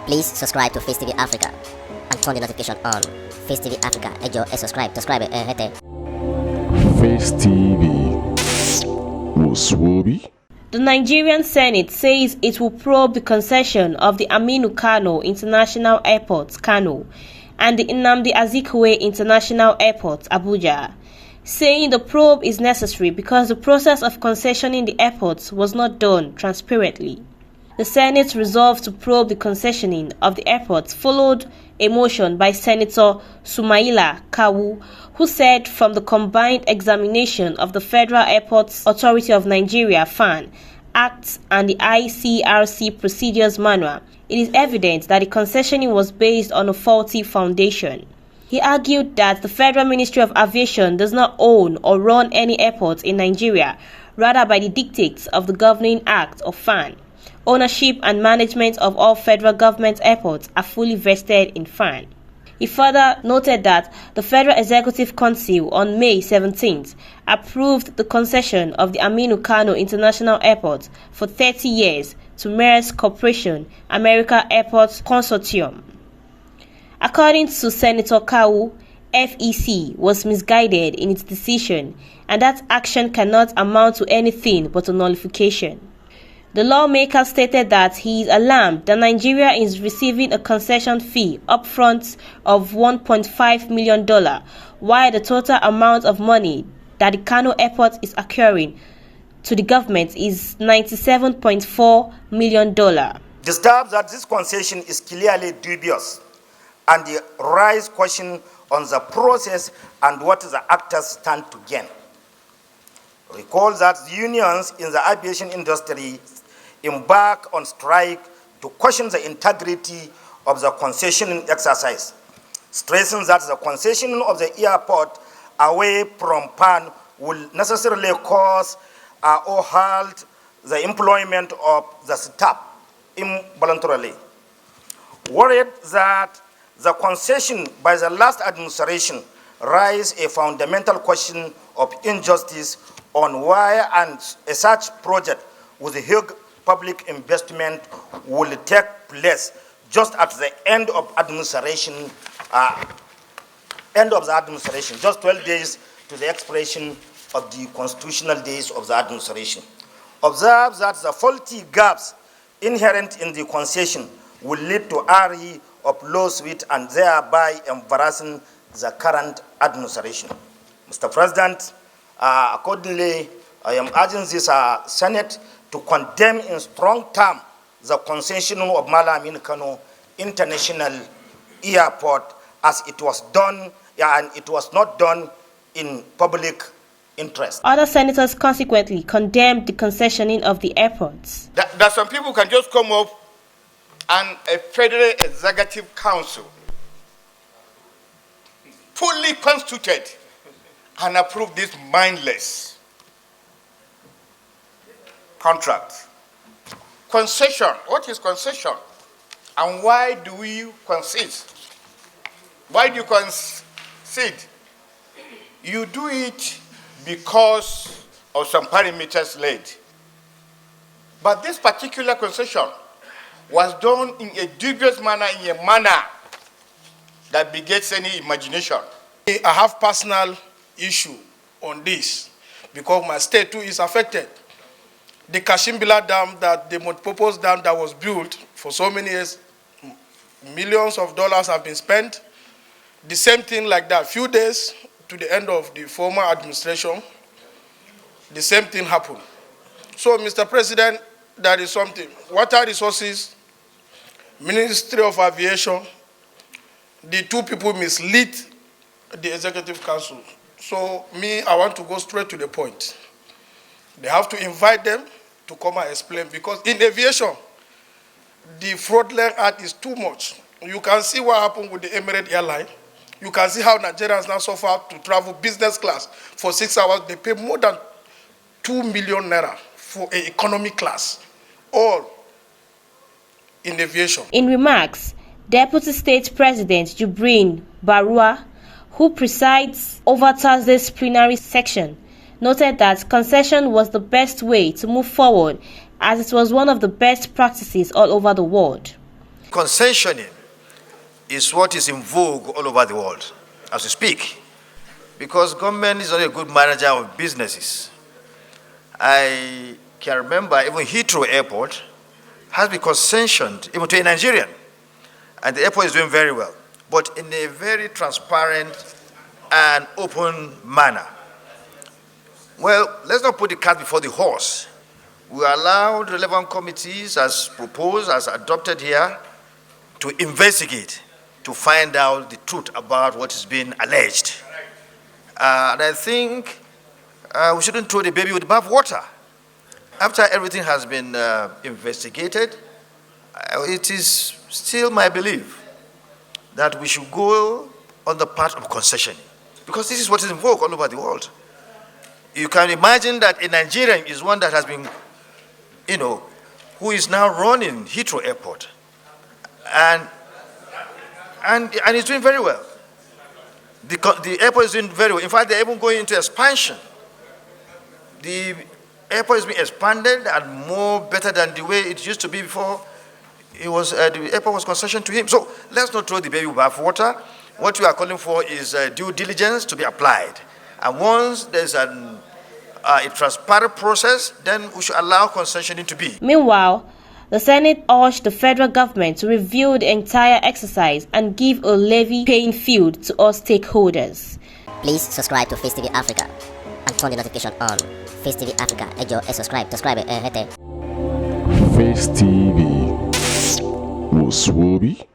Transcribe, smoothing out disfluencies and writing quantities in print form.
Please subscribe to Facetv Africa and turn the notification on. Facetv Africa, ẹ jọ̀ọ́, subscribe, hete. Face TV was Swoby. The Nigerian Senate says it will probe the concession of the Kano International Airport, Kano, and the Nnamdi Azikiwe International Airport, Abuja, saying the probe is necessary because the process of concessioning the airports was not done transparently. The Senate resolved to probe the concessioning of the airports followed a motion by Senator Sumaila Kawu, who said from the combined examination of the Federal Airports Authority of Nigeria (FAN) Act and the ICRC Procedures Manual, it is evident that the concessioning was based on a faulty foundation. He argued that the Federal Ministry of Aviation does not own or run any airports in Nigeria, rather by the dictates of the Governing Act of FAN. Ownership and management of all federal government airports are fully vested in FAN. He further noted that the Federal Executive Council on May 17th approved the concession of the Kano International Airport for 30 years to Maersk Corporation America Airports Consortium. According to Senator Kawu, FEC was misguided in its decision and that action cannot amount to anything but a nullification. The lawmaker stated that he is alarmed that Nigeria is receiving a concession fee upfront of $1.5 million, while the total amount of money that the Kano airport is accruing to the government is $97.4 million. Disturbs that this concession is clearly dubious and the rise question on the process and what the actors stand to gain. Recall that the unions in the aviation industry embark on strike to question the integrity of the concession exercise, stressing that the concession of the airport away from PAN will necessarily cause or halt the employment of the staff involuntarily. Worried that the concession by the last administration raised a fundamental question of injustice on why a such project with a huge public investment will take place just at the end of administration, just 12 days to the expiration of the constitutional days of the administration. Observe that the faulty gaps inherent in the concession will lead to array of lawsuits and thereby embarrassing the current administration. Mr. President, accordingly, I am urging this Senate to condemn in strong terms the concession of Kano International Airport as it was done, and it was not done in public interest. Other senators consequently condemned the concessioning of the airports. That some people can just come up and a Federal Executive Council fully constituted and approve this mindless contract. Concession. What is concession? And why do we concede? Why do you concede? You do it because of some parameters laid. But this particular concession was done in a dubious manner, in a manner that begets any imagination. I have personal issue on this because my state too is affected. The Kashimbila Dam, the multipurpose dam that was built for so many years, millions of dollars have been spent. The same thing like that, few days to the end of the former administration, the same thing happened. So, Mr. President, that is something. Water resources, Ministry of Aviation, the two people mislead the Executive Council. So, I want to go straight to the point. They have to invite them to come and explain, because in aviation, the fraudulent act is too much. You can see what happened with the Emirates airline. You can see how Nigerians now suffer to travel business class for 6 hours. They pay more than 2 million naira for an economy class, all in aviation. In remarks, Deputy State President Jibrin Barua, who presides over Thursday's plenary section, noted that concession was the best way to move forward as it was one of the best practices all over the world. Concessioning is what is in vogue all over the world as we speak, because government is not a good manager of businesses. I can remember even Heathrow Airport has been concessioned even to a Nigerian, and the airport is doing very well, but in a very transparent and open manner. Well, let's not put the cart before the horse. We allowed relevant committees, as proposed, as adopted here, to investigate, to find out the truth about what is being alleged. And I think we shouldn't throw the baby with the bathwater. After everything has been investigated, it is still my belief that we should go on the path of concession, because this is what is in vogue all over the world. You can imagine that a Nigerian is one that has been, who is now running Heathrow Airport, and is doing very well. The airport is doing very well. In fact, they're even going into expansion. The airport is being expanded and more better than the way it used to be before. It was the airport was concessioned to him. So let's not throw the baby with bathwater. What we are calling for is due diligence to be applied. And once there's a transparent process, then we should allow concessioning to be. Meanwhile, the Senate urged the federal government to review the entire exercise and give a levy-paying field to all stakeholders. Please subscribe to Face TV Africa and turn the notification on. Face TV Africa, subscribe. Face TV was Swoby.